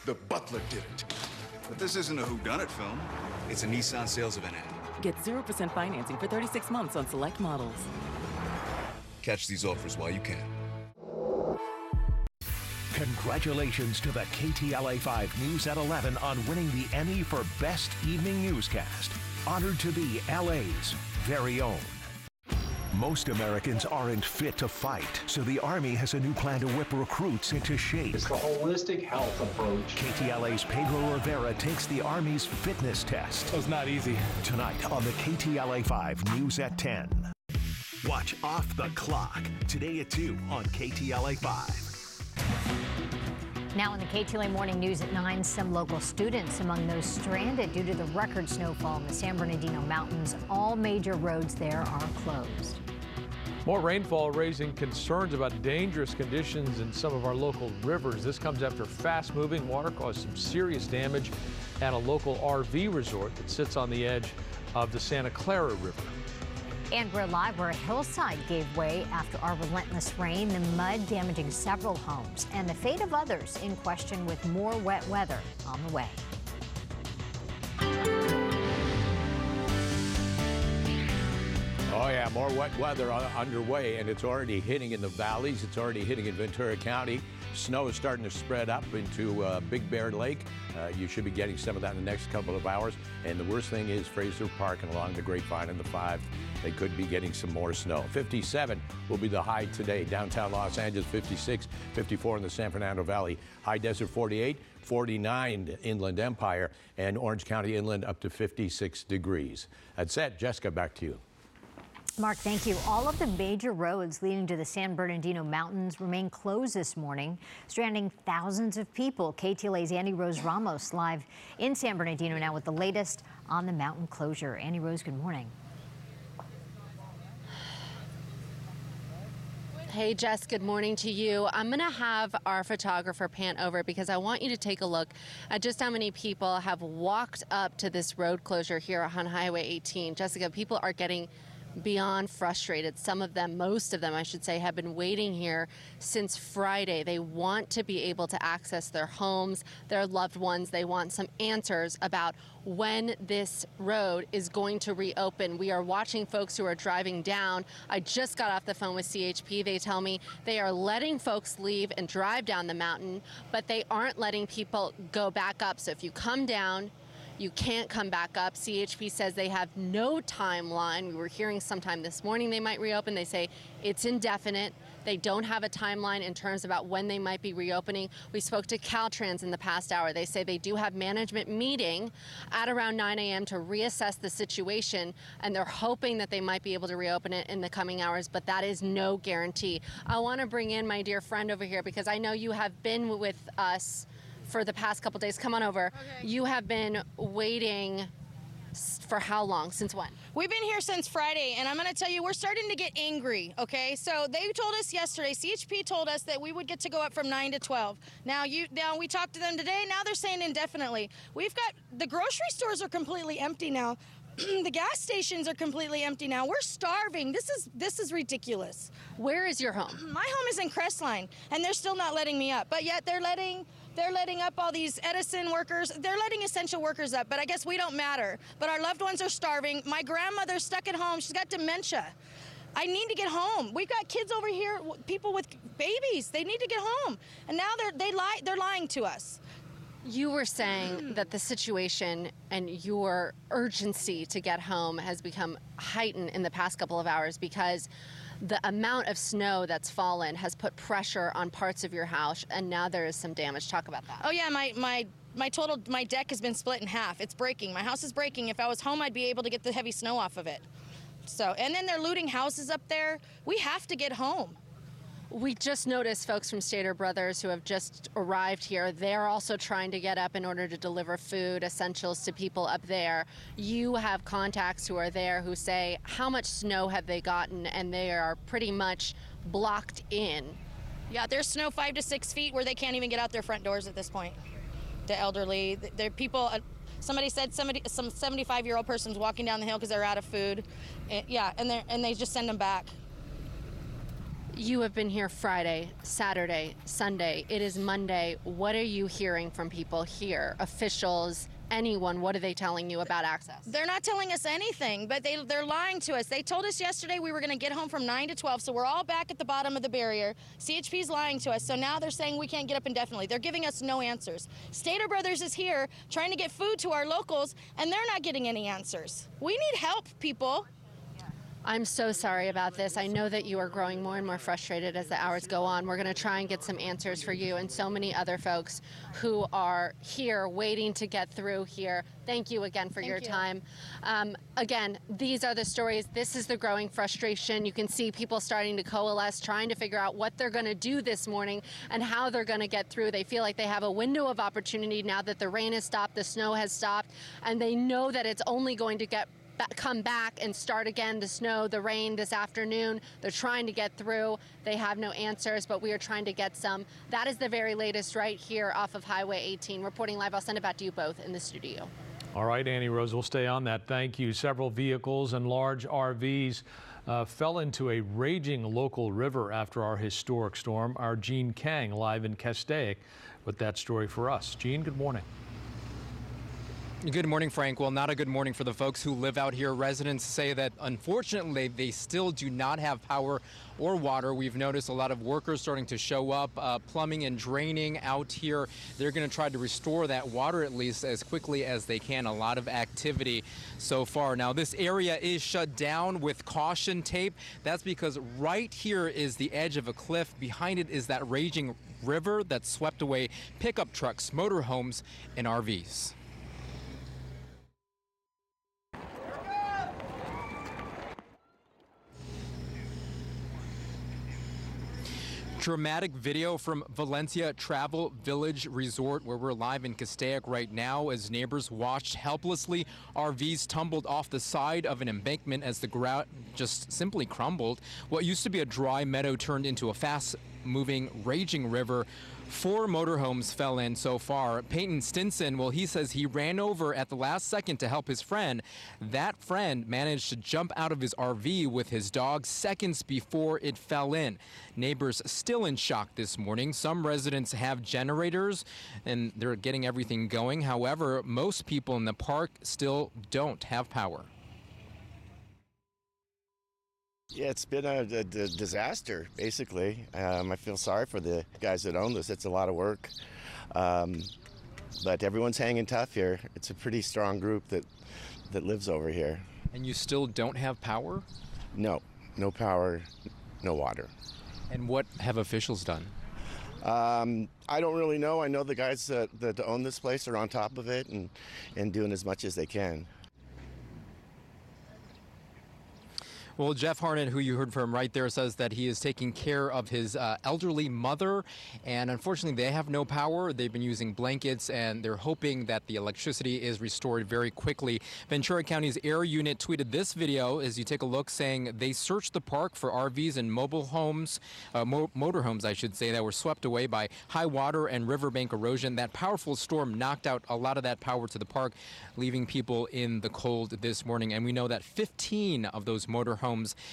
The butler did it. But this isn't a whodunit film. It's a Nissan sales event ad. Get 0% financing for 36 months on select models. Catch these offers while you can. Congratulations to the KTLA 5 News at 11 on winning the Emmy for Best Evening Newscast. Honored to be LA's very own. Most Americans aren't fit to fight, so the Army has a new plan to whip recruits into shape. It's the holistic health approach. KTLA's Pedro Rivera takes the Army's fitness test. It was not easy. Tonight on the KTLA 5 News at 10. Watch Off the Clock, today at 2 on KTLA 5. Now in the KTLA Morning News at 9, some local students among those stranded due to the record snowfall in the San Bernardino Mountains. All major roads there are closed. More rainfall raising concerns about dangerous conditions in some of our local rivers. This comes after fast-moving water caused some serious damage at a local RV resort that sits on the edge of the Santa Clara River. And we're live where a hillside gave way after our relentless rain, the mud damaging several homes, and the fate of others in question with more wet weather on the way. Oh yeah, more wet weather underway, and it's already hitting in the valleys. It's already hitting in Ventura County. Snow is starting to spread up into Big Bear Lake. You should be getting some of that in the next couple of hours. And the worst thing is Fraser Park and along the Grapevine and the 5. They could be getting some more snow. 57 will be the high today. Downtown Los Angeles, 56, 54 in the San Fernando Valley. High Desert, 48, 49 Inland Empire, and Orange County Inland up to 56 degrees. That's it. Jessica, back to you. Mark, thank you. All of the major roads leading to the San Bernardino Mountains remain closed this morning, stranding thousands of people. KTLA's Andy Rose Ramos live in San Bernardino now with the latest on the mountain closure. Andy Rose, good morning. Hey, Jess, good morning to you. I'm going to have our photographer pan over because I want you to take a look at just how many people have walked up to this road closure here on Highway 18. Jessica, people are getting beyond frustrated. Some of them, most of them, I should say, have been waiting here since Friday. They want to be able to access their homes, their loved ones. They want some answers about when this road is going to reopen. We are watching folks who are driving down. I just got off the phone with CHP. They tell me they are letting folks leave and drive down the mountain, but they aren't letting people go back up. So if you come down, you can't come back up. CHP says they have no timeline. We were hearing sometime this morning they might reopen. They say it's indefinite. They don't have a timeline in terms about when they might be reopening. We spoke to Caltrans in the past hour. They say they do have management meeting at around 9 a.m. to reassess the situation, and they're hoping that they might be able to reopen it in the coming hours, but that is no guarantee. I want to bring in my dear friend over here because I know you have been with us for the past couple days. Come on over. Okay. You have been waiting for how long? Since when? We've been here since Friday, and I'm going to tell you, we're starting to get angry, okay? So they told us yesterday, CHP told us that we would get to go up from 9 to 12. Now we talked to them today. Now they're saying indefinitely. We've got, the grocery stores are completely empty now. The gas stations are completely empty now. We're starving. This is ridiculous. Where is your home? My home is in Crestline, and they're still not letting me up. But yet they're letting up all these Edison workers. They're letting essential workers up, but I guess we don't matter. But our loved ones are starving. My grandmother's stuck at home. She's got dementia. I need to get home. We've got kids over here, people with babies. They need to get home. And now they're lying to us. You were saying that the situation and your urgency to get home has become heightened in the past couple of hours because the amount of snow that's fallen has put pressure on parts of your house, and now there is some damage. Talk about that. Oh yeah, my deck has been split in half. It's breaking. My house is breaking. If I was home, I'd be able to get the heavy snow off of it. So, and then they're looting houses up there. We have to get home. We just noticed folks from Stater Brothers who have just arrived here. They're also trying to get up in order to deliver food, essentials to people up there. You have contacts who are there who say, how much snow have they gotten? And they are pretty much blocked in. Yeah, there's snow 5 to 6 feet where they can't even get out their front doors at this point. The elderly, they're people, somebody said some 75-year-old person's walking down the hill because they're out of food. And they just send them back. You have been here Friday, Saturday, Sunday. It is Monday. What are you hearing from people here? Officials, anyone? What are they telling you about access? They're not telling us anything, but they're lying to us. They told us yesterday we were going to get home from 9 to 12, so we're all back at the bottom of the barrier. CHP's lying to us, so now they're saying we can't get up indefinitely. They're giving us no answers. Stater Brothers is here trying to get food to our locals, and they're not getting any answers. We need help, people. I'm so sorry about this. I know that you are growing more and more frustrated as the hours go on. We're going to try and get some answers for you and so many other folks who are here waiting to get through here. Thank you again for your time. Again, these are the stories. This is the growing frustration. You can see people starting to coalesce, trying to figure out what they're going to do this morning and how they're going to get through. They feel like they have a window of opportunity now that the rain has stopped, the snow has stopped, and they know that it's only going to come back and start again, the snow, the rain this afternoon. They're trying to get through. They have no answers, but we are trying to get some. That is the very latest right here off of Highway 18. Reporting live, I'll send it back to you both in the studio. All right, Annie Rose, we'll stay on that. Thank you. Several vehicles and large RVs fell into a raging local river after our historic storm. Our Gene Kang live in Castaic with that story for us. Gene, good morning. Good morning, Frank. Well, not a good morning for the folks who live out here. Residents say that, unfortunately, they still do not have power or water. We've noticed a lot of workers starting to show up, plumbing and draining out here. They're going to try to restore that water at least as quickly as they can. A lot of activity so far. Now, this area is shut down with caution tape. That's because right here is the edge of a cliff. Behind it is that raging river that swept away pickup trucks, motorhomes, and RVs. Dramatic video from Valencia Travel Village Resort, where we're live in Castaic right now as neighbors watched helplessly. RVs tumbled off the side of an embankment as the ground just simply crumbled. What used to be a dry meadow turned into a fast-moving, raging river. 4 motorhomes fell in so far. Peyton Stinson, well, he says he ran over at the last second to help his friend. That friend managed to jump out of his RV with his dog seconds before it fell in. Neighbors still in shock this morning. Some residents have generators and they're getting everything going. However, most people in the park still don't have power. Yeah, it's been a disaster, basically. I feel sorry for the guys that own this. It's a lot of work. But everyone's hanging tough here. It's a pretty strong group that lives over here. And you still don't have power? No power, no water. And what have officials done? I don't really know. I know the guys that own this place are on top of it and doing as much as they can. Well, Jeff Harnett, who you heard from right there, says that he is taking care of his elderly mother, and unfortunately they have no power. They've been using blankets, and they're hoping that the electricity is restored very quickly. Ventura County's air unit tweeted this video as you take a look, saying they searched the park for RVs and mobile homes, motorhomes, I should say, that were swept away by high water and riverbank erosion. That powerful storm knocked out a lot of that power to the park, leaving people in the cold this morning. And we know that 15 of those motorhomes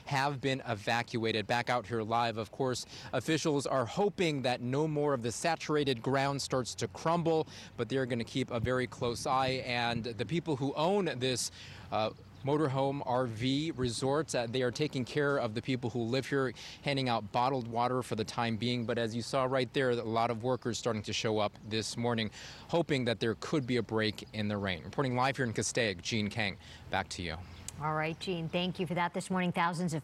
have been evacuated. Back out here live, of course, officials are hoping that no more of the saturated ground starts to crumble, but they're going to keep a very close eye. And the people who own this motorhome RV resorts, they are taking care of the people who live here, handing out bottled water for the time being. But as you saw right there, a lot of workers starting to show up this morning, hoping that there could be a break in the rain. Reporting live here in Castaic, Gene Kang, back to you. All right, Gene, thank you for that. This morning, thousands of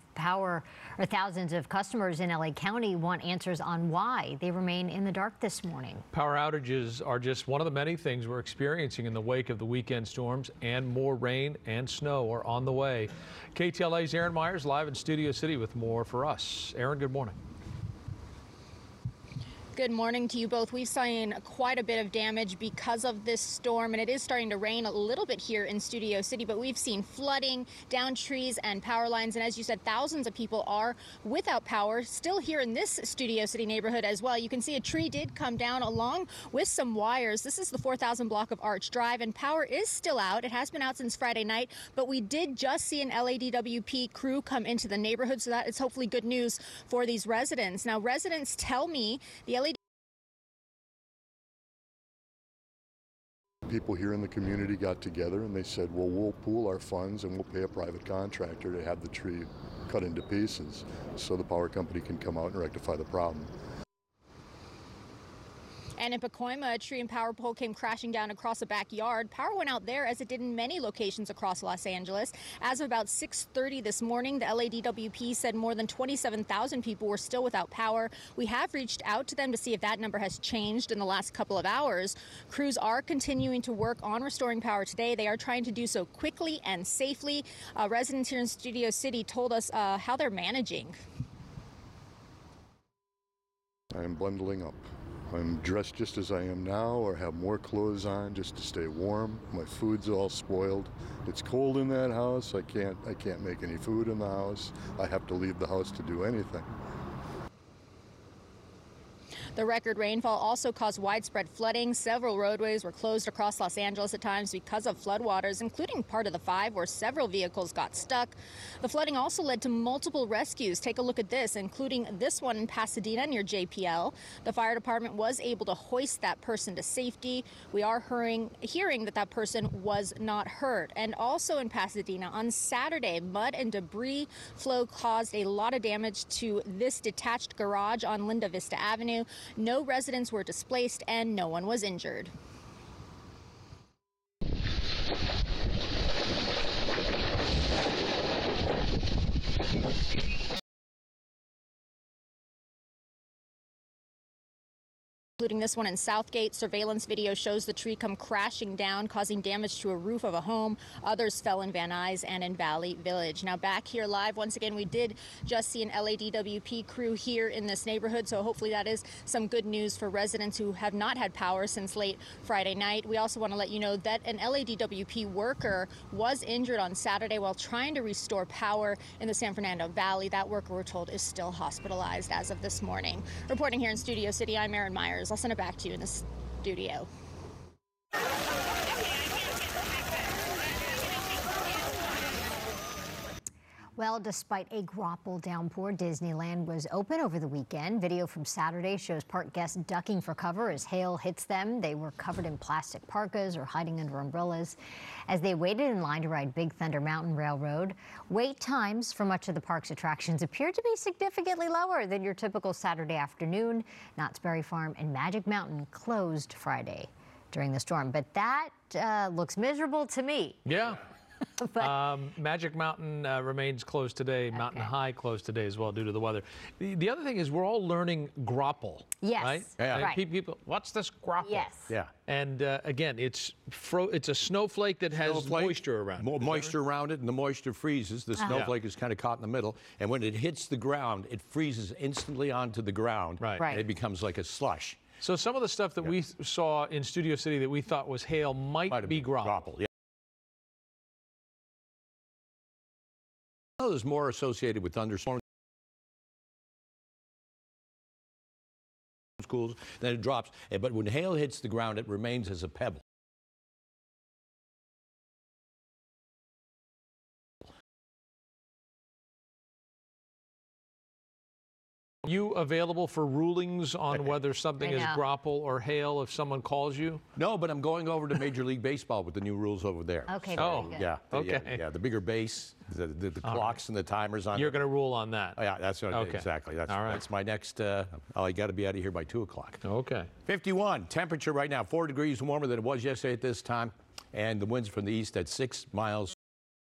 customers in LA County want answers on why they remain in the dark this morning. Power outages are just one of the many things we're experiencing in the wake of the weekend storms, and more rain and snow are on the way. KTLA's Aaron Myers live in Studio City with more for us. Aaron, good morning. Good morning to you both. We've seen quite a bit of damage because of this storm, and it is starting to rain a little bit here in Studio City, but we've seen flooding, down trees and power lines, and as you said, thousands of people are without power still here in this Studio City neighborhood as well. You can see a tree did come down along with some wires. This is the 4000 block of Arch Drive, and power is still out. It has been out since Friday night, but we did just see an LADWP crew come into the neighborhood, so that is hopefully good news for these residents. Now, residents tell me the people here in the community got together and they said, well, we'll pool our funds and we'll pay a private contractor to have the tree cut into pieces so the power company can come out and rectify the problem. And in Pacoima, a tree and power pole came crashing down across a backyard. Power went out there as it did in many locations across Los Angeles. As of about 6:30 this morning, the LADWP said more than 27,000 people were still without power. We have reached out to them to see if that number has changed in the last couple of hours. Crews are continuing to work on restoring power today. They are trying to do so quickly and safely. Residents here in Studio City told us how they're managing. I am bundling up. I'm dressed just as I am now, or have more clothes on just to stay warm. My food's all spoiled. It's cold in that house. I can't make any food in the house. I have to leave the house to do anything. The record rainfall also caused widespread flooding. Several roadways were closed across Los Angeles at times because of floodwaters, including part of the 5 where several vehicles got stuck. The flooding also led to multiple rescues. Take a look at this, including this one in Pasadena near JPL. The fire department was able to hoist that person to safety. We are hearing that person was not hurt. And also in Pasadena on Saturday, mud and debris flow caused a lot of damage to this detached garage on Linda Vista Avenue. No residents were displaced and no one was injured. Including this one in Southgate. Surveillance video shows the tree come crashing down, causing damage to a roof of a home. Others fell in Van Nuys and in Valley Village. Now back here live, once again, we did just see an LADWP crew here in this neighborhood, so hopefully that is some good news for residents who have not had power since late Friday night. We also want to let you know that an LADWP worker was injured on Saturday while trying to restore power in the San Fernando Valley. That worker, we're told, is still hospitalized as of this morning. Reporting here in Studio City, I'm Erin Myers. I'll send it back to you in the studio. Well, despite a grapple downpour, Disneyland was open over the weekend. Video from Saturday shows park guests ducking for cover as hail hits them. They were covered in plastic parkas or hiding under umbrellas as they waited in line to ride Big Thunder Mountain Railroad. Wait times for much of the park's attractions appeared to be significantly lower than your typical Saturday afternoon. Knott's Berry Farm and Magic Mountain closed Friday during the storm, but that looks miserable to me. Yeah. Magic Mountain remains closed today. Okay. Mountain High closed today as well due to the weather. The other thing is we're all learning grapple. Yes. Right? Yeah. Right. People, what's this grapple? Yes. Yeah. And again, it's a snowflake that has moisture around it. Moisture around it, and the moisture freezes. The snowflake is kind of caught in the middle, and when it hits the ground, it freezes instantly onto the ground. Right. And it becomes like a slush. So some of the stuff that we saw in Studio City that we thought was hail might be grapple. Yeah. There's more associated with thunderstorms. Schools, then it drops. But when hail hits the ground, it remains as a pebble. Are you available for rulings on whether something is grapple or hail if someone calls you? No, but I'm going over to Major League Baseball with the new rules over there. Okay. Oh, good. Yeah. Okay. Yeah, the bigger base, the clocks and the timers on. You're going to rule on that. Oh, yeah, that's what Okay. Exactly. That's, all right. That's my next. I got to be out of here by 2 o'clock. Okay. 51 temperature right now, 4 degrees warmer than it was yesterday at this time, and the winds from the east at 6 miles